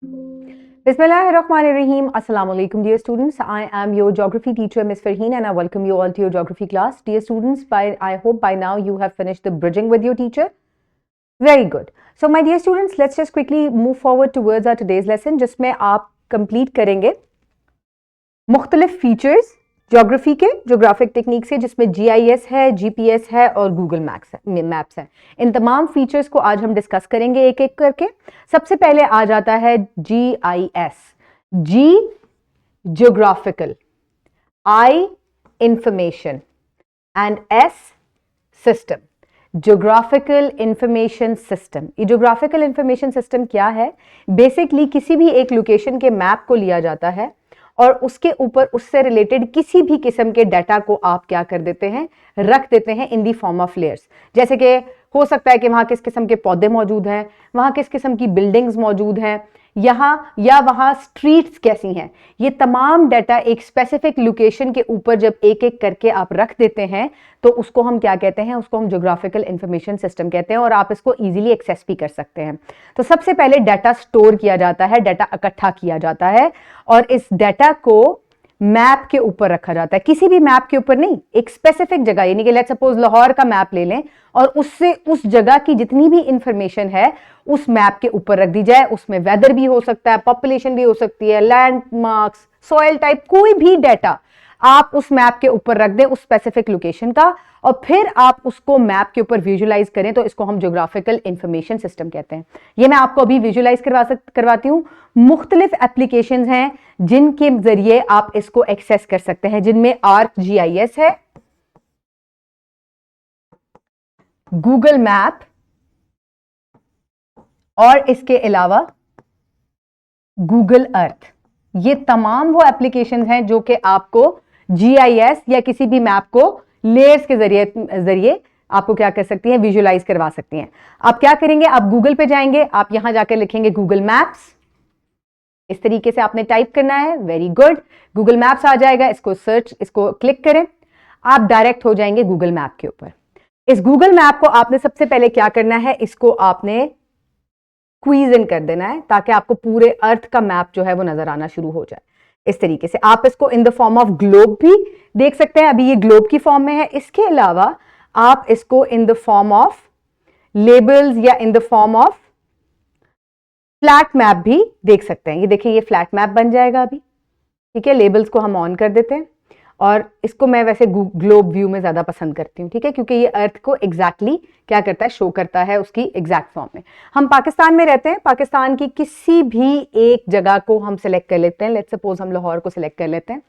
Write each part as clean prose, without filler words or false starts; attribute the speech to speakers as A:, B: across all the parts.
A: Bismillahirrahmanirrahim. Assalamu alaikum, dear students. I am your geography teacher, Ms. Farheen, and I welcome you all to your geography class. Dear students, I hope by now you have finished the bridging with your teacher. Very good. So, my dear students, let's just quickly move forward towards our today's lesson, जिसमें आप complete करेंगे मुख्तलिफ features geography के geographic technique से, जिसमें GIS है, GPS है और गूगल मैप्स है। इन तमाम फीचर्स को आज हम डिस्कस करेंगे एक एक करके। सबसे पहले आ जाता है GIS, G geographical, I information and S system. Geographical information system, ये ज्योग्राफिकल इंफॉर्मेशन सिस्टम क्या है? बेसिकली किसी भी एक लोकेशन के मैप को लिया जाता है और उसके ऊपर उससे रिलेटेड किसी भी किस्म के डाटा को आप क्या कर देते हैं, रख देते हैं इन दी फॉर्म ऑफ लेयर्स। जैसे कि हो सकता है कि वहां किस किस्म के पौधे मौजूद हैं, वहां किस किस्म की बिल्डिंग्स मौजूद हैं, यहाँ या वहां स्ट्रीट्स कैसी हैं। ये तमाम डाटा एक स्पेसिफिक लोकेशन के ऊपर जब एक एक करके आप रख देते हैं तो उसको हम क्या कहते हैं, उसको हम ज्योग्राफिकल इंफॉर्मेशन सिस्टम कहते हैं और आप इसको इजीली एक्सेस भी कर सकते हैं। तो सबसे पहले डाटा स्टोर किया जाता है, डाटा इकट्ठा किया जाता है और इस डाटा को मैप के ऊपर रखा जाता है। किसी भी मैप के ऊपर नहीं, एक स्पेसिफिक जगह, यानी कि लेट्स सपोज लाहौर का मैप ले लें और उससे उस जगह की जितनी भी इंफॉर्मेशन है उस मैप के ऊपर रख दी जाए। उसमें वेदर भी हो सकता है, पॉपुलेशन भी हो सकती है, लैंडमार्क्स, सॉइल टाइप, कोई भी डाटा आप उस मैप के ऊपर रख दें उस स्पेसिफिक लोकेशन का, और फिर आप उसको मैप के ऊपर विजुअलाइज करें, तो इसको हम ज्योग्राफिकल इंफॉर्मेशन सिस्टम कहते हैं। ये मैं आपको अभी विजुअलाइज करवाती हूं। मुख्तलिफ एप्लीकेशंस हैं जिनके जरिए आप इसको एक्सेस कर सकते हैं, जिनमें ArcGIS है, गूगल मैप और इसके अलावा गूगल अर्थ। ये तमाम वो एप्लीकेशंस हैं जो कि आपको GIS या किसी भी मैप को लेयर्स के जरिए आपको क्या कर सकती हैं, विजुअलाइज करवा सकती हैं। आप क्या करेंगे, आप गूगल पे जाएंगे, आप यहां जाकर लिखेंगे गूगल मैप्स। इस तरीके से आपने टाइप करना है। वेरी गुड, गूगल मैप्स आ जाएगा। इसको क्लिक करें, आप डायरेक्ट हो जाएंगे गूगल मैप के ऊपर। इस गूगल मैप को आपने सबसे पहले क्या करना है, इसको आपने क्वीज इन कर देना है ताकि आपको पूरे अर्थ का मैप जो है वो नजर आना शुरू हो जाए। इस तरीके से आप इसको in the form of globe भी देख सकते हैं, अभी ये ग्लोब की फॉर्म में है। इसके अलावा आप इसको in the form of labels या in the form of flat map भी देख सकते हैं। ये देखिए, ये फ्लैट मैप बन जाएगा अभी। ठीक है, लेबल्स को हम ऑन कर देते हैं और इसको मैं वैसे ग्लोब व्यू में ज्यादा पसंद करती हूँ। ठीक है, क्योंकि ये अर्थ को एग्जैक्टली क्या करता है, शो करता है उसकी एग्जैक्ट फॉर्म में। हम पाकिस्तान में रहते हैं, पाकिस्तान की किसी भी एक जगह को हम सिलेक्ट कर लेते हैं। लेट्स सपोज हम लाहौर को सिलेक्ट कर लेते हैं।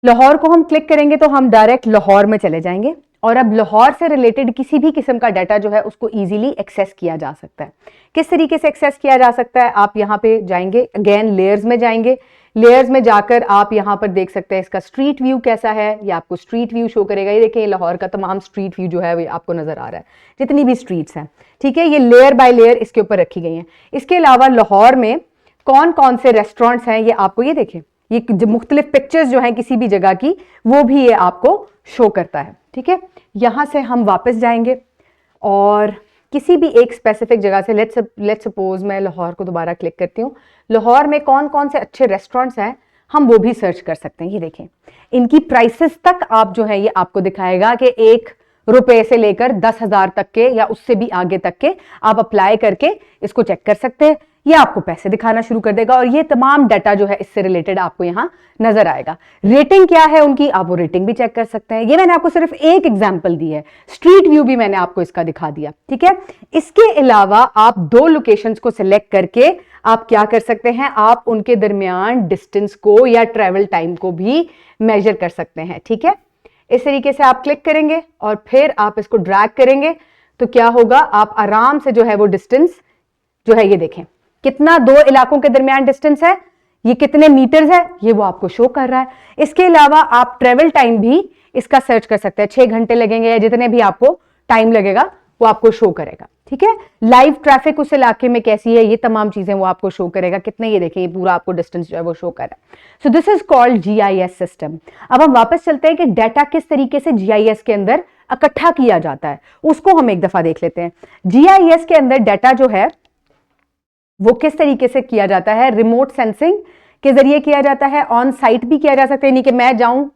A: लाहौर को हम क्लिक करेंगे तो हम डायरेक्ट लाहौर में चले जाएंगे और अब लाहौर से रिलेटेड किसी भी किस्म का डाटा जो है उसको इजीली एक्सेस किया जा सकता है। किस तरीके से एक्सेस किया जा सकता है, आप यहाँ पे जाएंगे, अगेन लेयर्स में जाएंगे। लेयर्स में जाकर आप यहाँ पर देख सकते हैं इसका स्ट्रीट व्यू कैसा है। ये आपको स्ट्रीट व्यू शो करेगा। ये देखिए, लाहौर का तमाम स्ट्रीट व्यू जो है वो आपको नजर आ रहा है, जितनी भी स्ट्रीट्स हैं। ठीक है, ये लेयर बाय लेयर इसके ऊपर रखी गई हैं। इसके अलावा लाहौर में कौन कौन से रेस्टोरेंट्स हैं, ये आपको, ये देखें, ये जो मुख्तलिफ पिक्चर्स जो हैं किसी भी जगह की, वो भी ये आपको शो करता है। ठीक है, यहां से हम वापस जाएंगे और किसी भी एक स्पेसिफिक जगह से, लेट्स सपोज मैं लाहौर को दोबारा क्लिक करती हूँ। लाहौर में कौन कौन से अच्छे रेस्टोरेंट्स हैं हम वो भी सर्च कर सकते हैं। ये देखें, इनकी प्राइसेस तक आप जो है ये आपको दिखाएगा कि ₹1 से लेकर 10,000 तक के या उससे भी आगे तक के आप अप्लाई करके इसको चेक कर सकते हैं। ये आपको पैसे दिखाना शुरू कर देगा और ये तमाम डाटा जो है इससे रिलेटेड आपको यहां नजर आएगा। रेटिंग क्या है उनकी, आप वो रेटिंग भी चेक कर सकते हैं। ये मैंने आपको सिर्फ एक एग्जांपल दी है, स्ट्रीट व्यू भी मैंने आपको इसका दिखा दिया। ठीक है, इसके अलावा आप 2 लोकेशंस को सिलेक्ट करके आप क्या कर सकते हैं, आप उनके दरमियान डिस्टेंस को या ट्रेवल टाइम को भी मेजर कर सकते हैं। ठीक है, इस तरीके से आप क्लिक करेंगे और फिर आप इसको ड्रैग करेंगे तो क्या होगा, आप आराम से जो है वो डिस्टेंस जो है, ये देखें कितना 2 इलाकों के दरमियान डिस्टेंस है, ये कितने मीटर्स है, ये वो आपको शो कर रहा है। इसके अलावा आप ट्रेवल टाइम भी इसका सर्च कर सकते हैं, 6 घंटे लगेंगे या जितने भी आपको टाइम लगेगा वो आपको शो करेगा। ठीक है, लाइव ट्रैफिक उस इलाके में कैसी है, ये तमाम चीजें वो आपको शो करेगा। कितने, ये देखें, ये पूरा आपको डिस्टेंस जो है वो शो कर रहा है। So this is called GIS system. अब हम वापस चलते हैं कि डाटा किस तरीके से GIS के अंदर इकट्ठा किया जाता है, उसको हम एक दफा देख लेते हैं। GIS के अंदर डाटा जो है वो किस तरीके से किया जाता है, रिमोट सेंसिंग के जरिए किया जाता है, ऑन साइट भी किया जा सकता है, यानी कि मैं जाऊं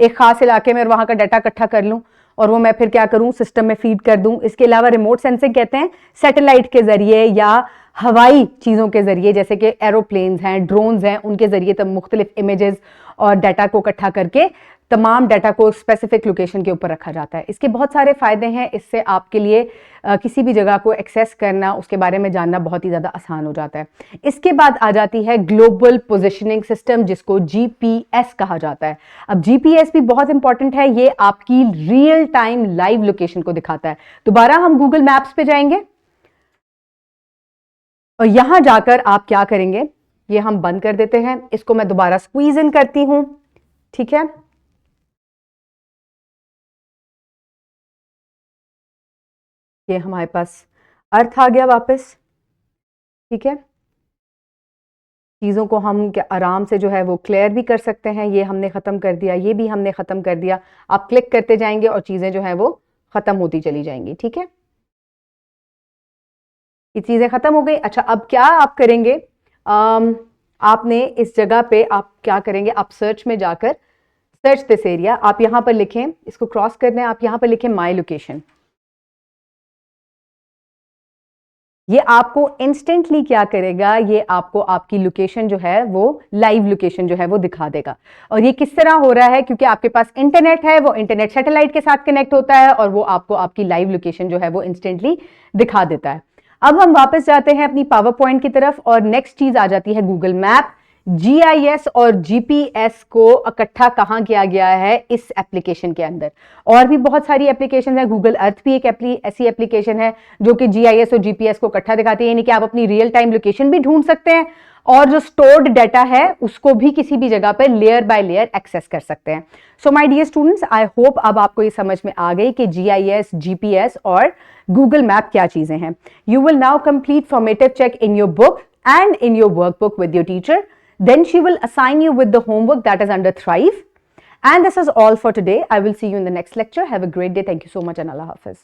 A: एक खास इलाके में और वहां का डाटा इकट्ठा कर लूं और वो मैं फिर क्या करूं, सिस्टम में फीड कर दूं। इसके अलावा रिमोट सेंसिंग कहते हैं सैटेलाइट के जरिए या हवाई चीजों के जरिए, जैसे कि एरोप्लेन्स हैं, ड्रोन्स हैं, उनके जरिए तब मुख्तलिफ इमेजेस और डाटा को इकट्ठा करके तमाम डाटा को स्पेसिफिक लोकेशन के ऊपर रखा जाता है। इसके बहुत सारे फायदे हैं, इससे आपके लिए किसी भी जगह को एक्सेस करना, उसके बारे में जानना बहुत ही ज्यादा आसान हो जाता है। इसके बाद आ जाती है ग्लोबल पोजिशनिंग सिस्टम, जिसको जीपीएस कहा जाता है। अब जीपीएस भी बहुत इंपॉर्टेंट है, ये आपकी रियल टाइम लाइव लोकेशन को दिखाता है। दोबारा हम गूगल मैप्स पे जाएंगे और यहां जाकर आप क्या करेंगे, ये हम बंद कर देते हैं, इसको मैं दोबारा स्क्वीज इन करती हूं, ठीक है। ये हमारे पास अर्थ आ गया वापस, ठीक है। चीज़ों को हम क्या आराम से जो है वो क्लियर भी कर सकते हैं। ये हमने ख़त्म कर दिया, ये भी हमने ख़त्म कर दिया। आप क्लिक करते जाएंगे और चीज़ें जो है वो ख़त्म होती चली जाएंगी, ठीक है। ये चीज़ें ख़त्म हो गई। अच्छा, अब क्या आप करेंगे, आपने इस जगह पे आप क्या करेंगे, आप सर्च में जाकर सर्च दिस एरिया, आप यहां पर लिखें, इसको क्रॉस करना है, आप यहां पर लिखें माई लोकेशन। ये आपको इंस्टेंटली क्या करेगा, ये आपको आपकी लोकेशन जो है वो लाइव लोकेशन जो है वो दिखा देगा। और ये किस तरह हो रहा है, क्योंकि आपके पास इंटरनेट है, वो इंटरनेट सैटेलाइट के साथ कनेक्ट होता है और वो आपको आपकी लाइव लोकेशन जो है वो इंस्टेंटली दिखा देता है। अब हम वापस जाते हैं अपनी पावर पॉइंट की तरफ और नेक्स्ट चीज आ जाती है गूगल मैप। जीआईएस और जीपीएस को इकट्ठा कहां किया गया है, इस एप्लीकेशन के अंदर। और भी बहुत सारी एप्लीकेशन है, गूगल अर्थ भी एक ऐसी एप्लीकेशन है जो कि जीआईएस और जीपीएस को इकट्ठा दिखाती है, यानी कि आप अपनी रियल टाइम लोकेशन भी ढूंढ सकते हैं और जो स्टोर्ड डाटा है उसको भी किसी भी जगह पर लेयर बाय लेयर एक्सेस कर सकते हैं। So my dear students, I hope अब आपको ये समझ में आ गई कि जीआईएस, जीपीएस और गूगल मैप क्या चीजें हैं। You will now complete formative check in your book and in your workbook with your teacher. Then she will assign you with the homework that is under Thrive. And this is all for today. I will see you in the next lecture. Have a great day. Thank you so much and Allah Hafiz.